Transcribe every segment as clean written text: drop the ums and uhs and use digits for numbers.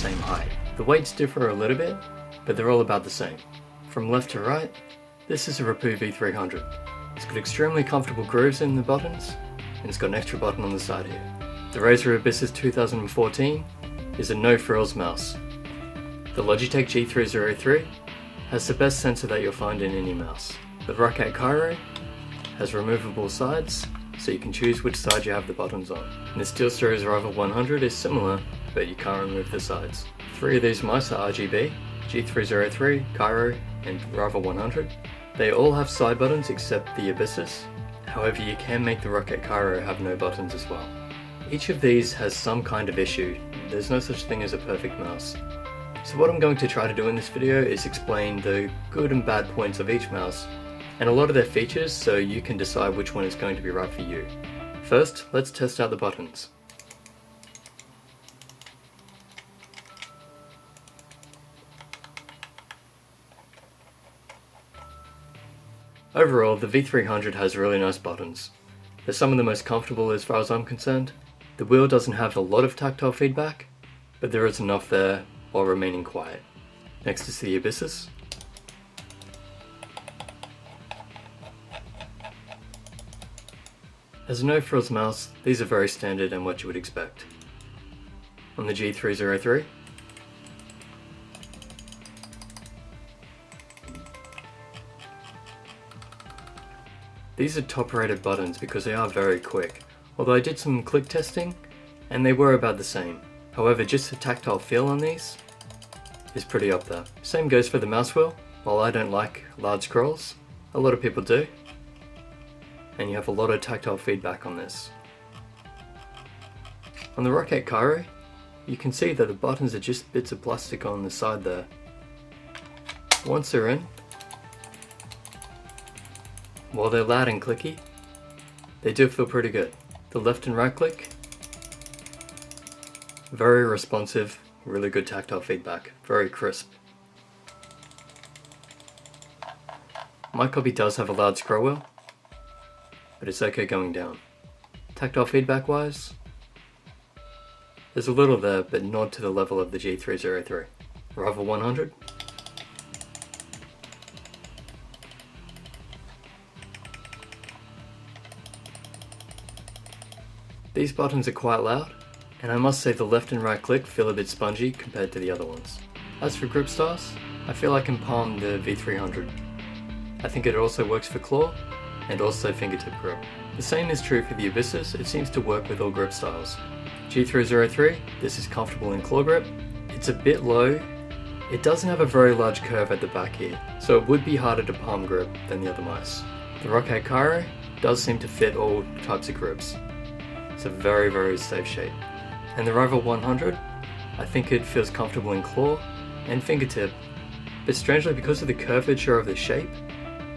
same height. The weights differ a little bit, but they're all about the same. From left to right, this is a Rapoo V300. It's got extremely comfortable grooves in the buttons, and it's got an extra button on the side here. The Razer Abyssus 2014 is a no-frills mouse. The Logitech G303 has the best sensor that you'll find in any mouse. The Roccat Kiro has removable sides, so you can choose which side you have the buttons on. And the SteelSeries Razer 100 is similar, but you can't remove the sides. 3 of these mice are RGB, G303, Kiro, and Razer 100. They all have side buttons except the Abyssus. However, you can make the Roccat Kiro have no buttons as well. Each of these has some kind of issue. There's no such thing as a perfect mouse. So what I'm going to try to do in this video is explain the good and bad points of each mouse and a lot of their features so you can decide which one is going to be right for you. First, let's test out the buttons. Overall, the V300 has really nice buttons. They're some of the most comfortable as far as I'm concerned. The wheel doesn't have a lot of tactile feedback, but there is enough there while remaining quiet. Next is the Abyssus. As a no-frills mouse, these are very standard and what you would expect. On the G303, these are top-rated buttons because they are very quick, although I did some click testing and they were about the same. However, just the tactile feel on these is pretty up there. Same goes for the mouse wheel. While I don't like large scrolls, a lot of people do, and you have a lot of tactile feedback on this. On the Roccat Kiro, you can see that the buttons are just bits of plastic on the side there. Once they're in, while they're loud and clicky, they do feel pretty good. The left and right click, very responsive, really good tactile feedback, very crisp. My copy does have a loud scroll wheel, but it's okay going down. Tactile feedback wise, there's a little there, but not to the level of the G303. Razer 100. These buttons are quite loud, and I must say the left and right click feel a bit spongy compared to the other ones. As for grip styles, I feel I can palm the V300. I think it also works for claw, and also fingertip grip. The same is true for the Abyssus, it seems to work with all grip styles. G303, this is comfortable in claw grip. It's a bit low, it doesn't have a very large curve at the back here, so it would be harder to palm grip than the other mice. The Roccat Kiro does seem to fit all types of grips. It's a very, very safe shape. And the Razer 100, I think it feels comfortable in claw and fingertip, but strangely because of the curvature of the shape,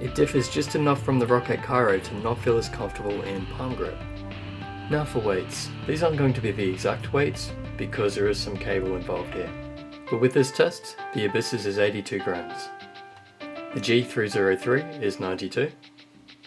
it differs just enough from the Roccat Kiro to not feel as comfortable in palm grip. Now for weights. These aren't going to be the exact weights because there is some cable involved here. But with this test, the Abyssus is 82 grams. The G303 is 92,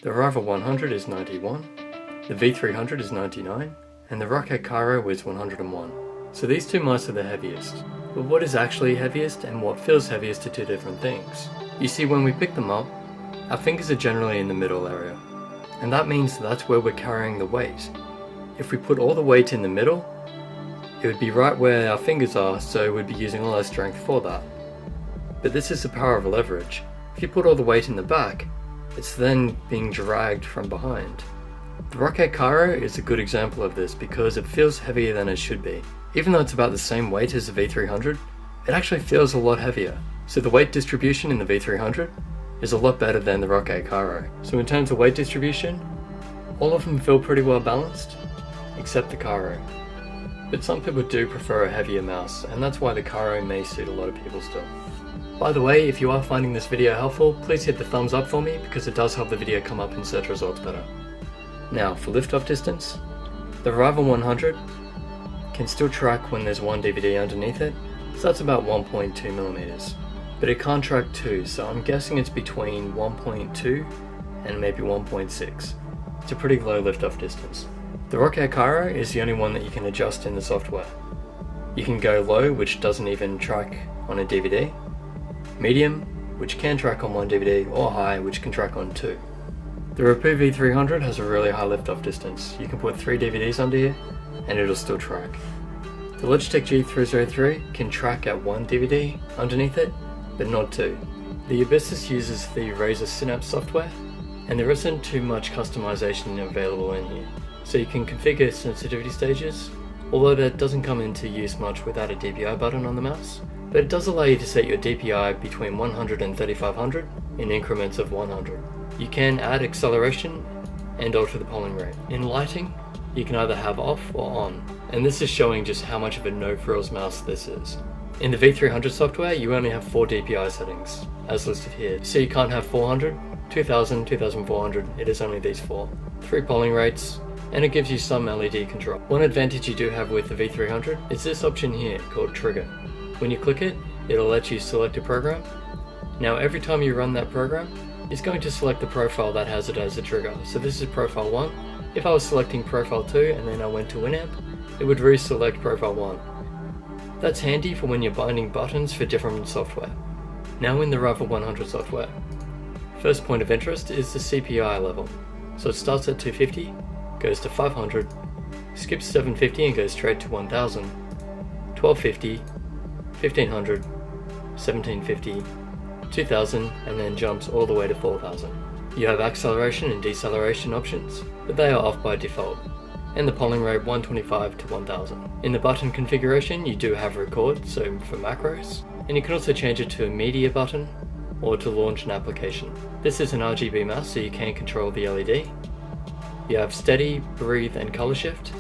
the Razer 100 is 91, the V300 is 99, and the Roccat Kiro is 101. So these two mice are the heaviest. But what is actually heaviest and what feels heaviest are two different things. You see, when we pick them up, our fingers are generally in the middle area, and that means that's where we're carrying the weight. If we put all the weight in the middle, it would be right where our fingers are, so we'd be using all our strength for that. But this is the power of leverage. If you put all the weight in the back, it's then being dragged from behind. The Roccat Kiro is a good example of this because it feels heavier than it should be. Even though it's about the same weight as the V300, it actually feels a lot heavier. So the weight distribution in the V300 is a lot better than the Roccat Kiro. So in terms of weight distribution, all of them feel pretty well balanced, except the Kiro. But some people do prefer a heavier mouse, and that's why the Kiro may suit a lot of people still. By the way, if you are finding this video helpful, please hit the thumbs up for me because it does help the video come up in search results better. Now for lift-off distance, the Razer 100 can still track when there's one DVD underneath it, so that's about 1.2 millimeters. But it can't track 2, so I'm guessing it's between 1.2 and maybe 1.6. It's a pretty low lift-off distance. The Roccat Kiro is the only one that you can adjust in the software. You can go low, which doesn't even track on a DVD, medium, which can track on one DVD, or high, which can track on two. The Rapoo V300 has a really high lift-off distance. You can put 3 DVDs under here, and it'll still track. The Logitech G303 can track at 1 DVD underneath it, but not 2. The Abyssus uses the Razer Synapse software, and there isn't too much customization available in here. So you can configure sensitivity stages, although that doesn't come into use much without a DPI button on the mouse, but it does allow you to set your DPI between 100 and 3500 in increments of 100. You can add acceleration and alter the polling rate. In lighting, you can either have off or on, and this is showing just how much of a no-frills mouse this is. In the V300 software, you only have 4 DPI settings, as listed here, so you can't have 400, 2000, 2400, it is only these 4. 3 polling rates, and it gives you some LED control. One advantage you do have with the V300 is this option here called Trigger. When you click it, it'll let you select a program. Now every time you run that program, it's going to select the profile that has it as a trigger. So this is profile 1. If I was selecting profile 2 and then I went to Winamp, it would reselect profile 1. That's handy for when you're binding buttons for different software. Now in the Rapoo 100 software. First point of interest is the CPI level. So it starts at 250, goes to 500, skips 750 and goes straight to 1000, 1250, 1500, 1750, 2000, and then jumps all the way to 4000. You have acceleration and deceleration options, but they are off by default, and the polling rate 125 to 1000. In the button configuration, you do have record, so for macros, and you can also change it to a media button or to launch an application. This is an RGB mouse, so you can control the LED. You have steady, breathe, and color shift.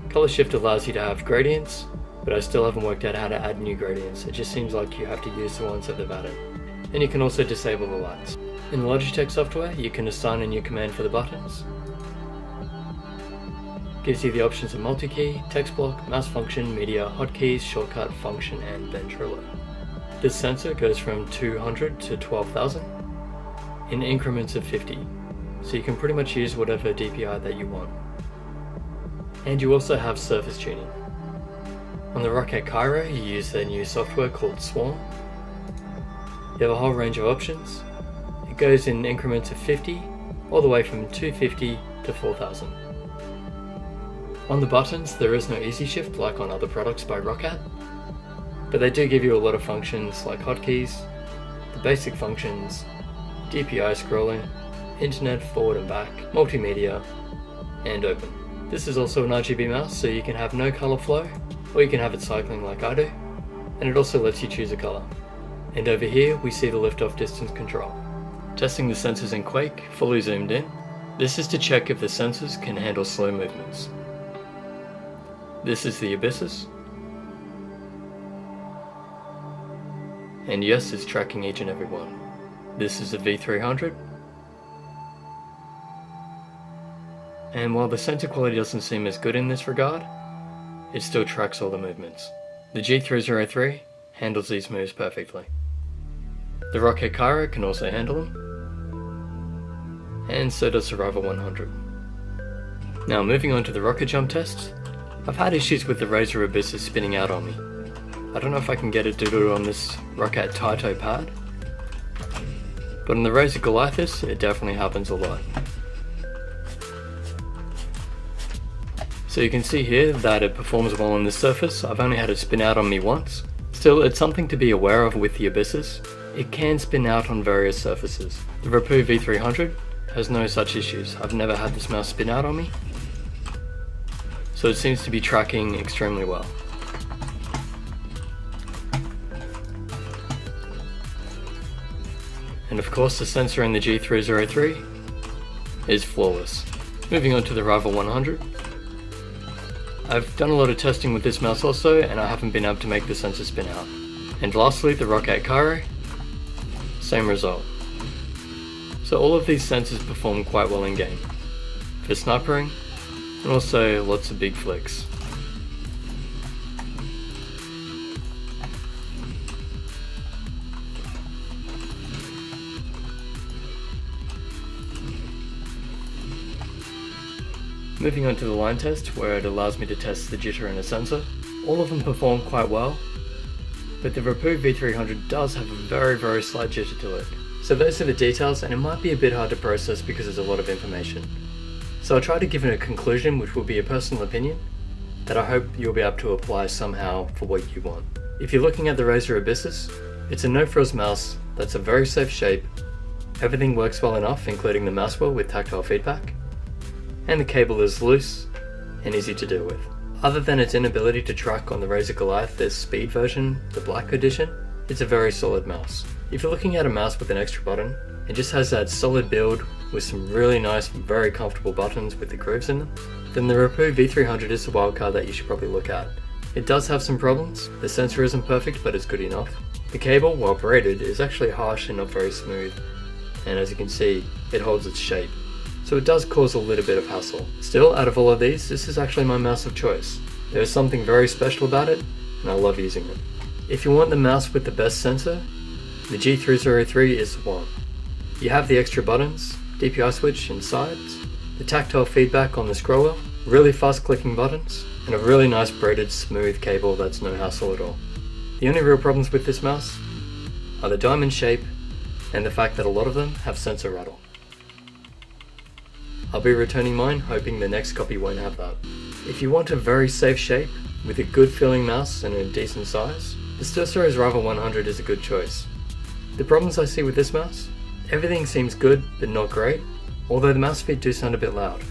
Color shift allows you to have gradients, but I still haven't worked out how to add new gradients. It just seems like you have to use the ones that they've added. And you can also disable the lights. In the Logitech software, you can assign a new command for the buttons. Gives you the options of multi-key, text block, mouse function, media, hotkeys, shortcut, function, and ventrilo. This sensor goes from 200 to 12,000 in increments of 50. So you can pretty much use whatever DPI that you want. And you also have surface tuning. On the Roccat Kiro, you use their new software called Swarm. You have a whole range of options. It goes in increments of 50, all the way from 250 to 4000. On the buttons, there is no easy shift like on other products by Roccat, but they do give you a lot of functions like hotkeys, the basic functions, DPI scrolling, internet forward and back, multimedia, and open. This is also an RGB mouse, so you can have no color flow, or you can have it cycling like I do, and it also lets you choose a color. And over here we see the lift-off distance control. Testing the sensors in Quake, fully zoomed in. This is to check if the sensors can handle slow movements. This is the Abyssus. And yes, it's tracking each and every one. This is the V300. And while the sensor quality doesn't seem as good in this regard, it still tracks all the movements. The G303 handles these moves perfectly. The Roccat Kiro can also handle them, and so does the Razer 100. Now moving on to the rocket jump test, I've had issues with the Razer Abyssus spinning out on me. I don't know if I can get it to do it on this Roccat Taito pad, but on the Razer Goliathus it definitely happens a lot. So you can see here that it performs well on this surface. I've only had it spin out on me once. Still, it's something to be aware of with the Abyssus. It can spin out on various surfaces. The Rapoo V300 has no such issues. I've never had this mouse spin out on me, so it seems to be tracking extremely well. And of course the sensor in the G303 is flawless. Moving on to the Razer 100. I've done a lot of testing with this mouse also, and I haven't been able to make the sensor spin out. And lastly, the Roccat Kiro, same result. So all of these sensors perform quite well in game, for snipering, and also lots of big flicks. Moving on to the line test, where it allows me to test the jitter in a sensor. All of them perform quite well, but the Rapoo V300 does have a very slight jitter to it. So those are the details, and it might be a bit hard to process because there's a lot of information. So I'll try to give it a conclusion, which will be a personal opinion, that I hope you'll be able to apply somehow for what you want. If you're looking at the Razer Abyssus, it's a no-frills mouse that's a very safe shape, everything works well enough including the mouse wheel with tactile feedback, and the cable is loose and easy to deal with. Other than its inability to track on the Razer Goliath's speed version, the Black Edition, it's a very solid mouse. If you're looking at a mouse with an extra button, it just has that solid build with some really nice, very comfortable buttons with the grooves in them, then the Rapoo V300 is the wildcard that you should probably look at. It does have some problems. The sensor isn't perfect, but it's good enough. The cable, while braided, is actually harsh and not very smooth, and as you can see, it holds its shape. So it does cause a little bit of hassle. Still, out of all of these, this is actually my mouse of choice. There is something very special about it, and I love using it. If you want the mouse with the best sensor, the G303 is the one. You have the extra buttons, DPI switch and sides, the tactile feedback on the scroll wheel, really fast clicking buttons, and a really nice braided smooth cable that's no hassle at all. The only real problems with this mouse are the diamond shape and the fact that a lot of them have sensor rattle. I'll be returning mine, hoping the next copy won't have that. If you want a very safe shape with a good feeling mouse and a decent size, the SteelSeries Razer 100 is a good choice. The problems I see with this mouse? Everything seems good but not great, although the mouse feet do sound a bit loud.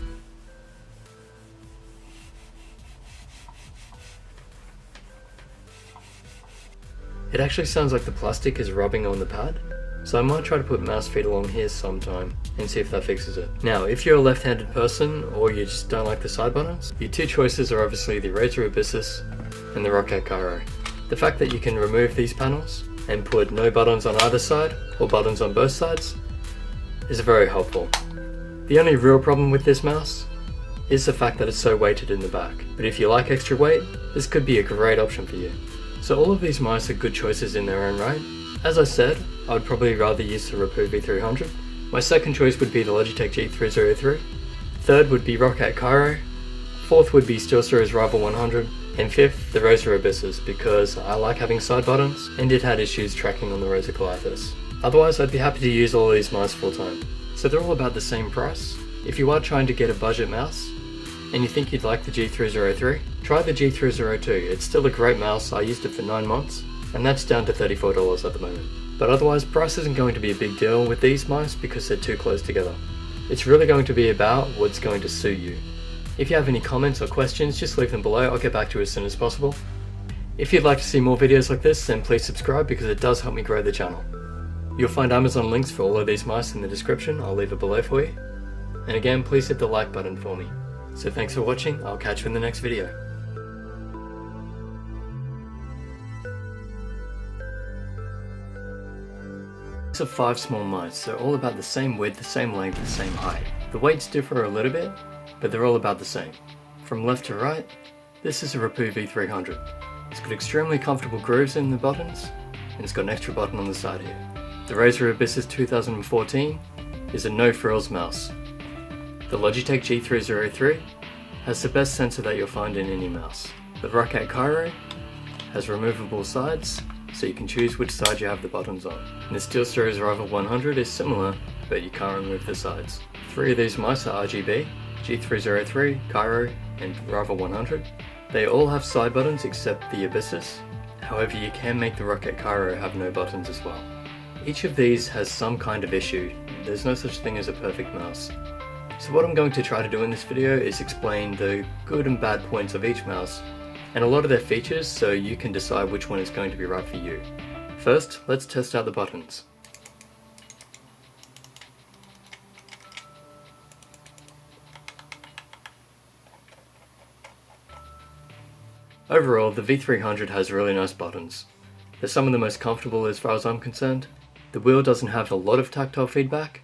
It actually sounds like the plastic is rubbing on the pad, so I might try to put mouse feet along here sometime and see if that fixes it. Now, if you're a left-handed person or you just don't like the side buttons, your two choices are obviously the Razer Abyssus and the Roccat Kiro. The fact that you can remove these panels and put no buttons on either side or buttons on both sides is very helpful. The only real problem with this mouse is the fact that it's so weighted in the back, but if you like extra weight, this could be a great option for you. So all of these mice are good choices in their own right. As I said, I would probably rather use the Rapoo V300. My second choice would be the Logitech G303. Third would be Roccat Kiro. Fourth would be SteelSeries Razer 100. And fifth, the Razer Abyssus, because I like having side buttons and it had issues tracking on the Razer Goliaths. Otherwise, I'd be happy to use all of these mice full time. So they're all about the same price. If you are trying to get a budget mouse, and you think you'd like the G303, try the G302. It's still a great mouse. I used it for 9 months, and that's down to $34 at the moment. But otherwise, price isn't going to be a big deal with these mice because they're too close together. It's really going to be about what's going to suit you. If you have any comments or questions, just leave them below. I'll get back to you as soon as possible. If you'd like to see more videos like this, then please subscribe because it does help me grow the channel. You'll find Amazon links for all of these mice in the description. I'll leave it below for you. And again, please hit the like button for me. So thanks for watching, I'll catch you in the next video. These are 5 small mice. They're all about the same width, the same length, the same height. The weights differ a little bit, but they're all about the same. From left to right, this is a Rapoo V300. It's got extremely comfortable grooves in the buttons, and it's got an extra button on the side here. The Razer Abyssus 2014 is a no-frills mouse. The Logitech G303 has the best sensor that you'll find in any mouse. The Roccat Kiro has removable sides, so you can choose which side you have the buttons on. And the SteelSeries Razer 100 is similar, but you can't remove the sides. 3 of these mice are RGB, G303, Kiro, and Razer 100. They all have side buttons except the Abyssus. However, you can make the Roccat Kiro have no buttons as well. Each of these has some kind of issue. There's no such thing as a perfect mouse. So what I'm going to try to do in this video is explain the good and bad points of each mouse and a lot of their features so you can decide which one is going to be right for you. First, let's test out the buttons. Overall, the V300 has really nice buttons. They're some of the most comfortable as far as I'm concerned. The wheel doesn't have a lot of tactile feedback,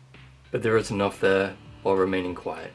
but there is enough there while remaining quiet.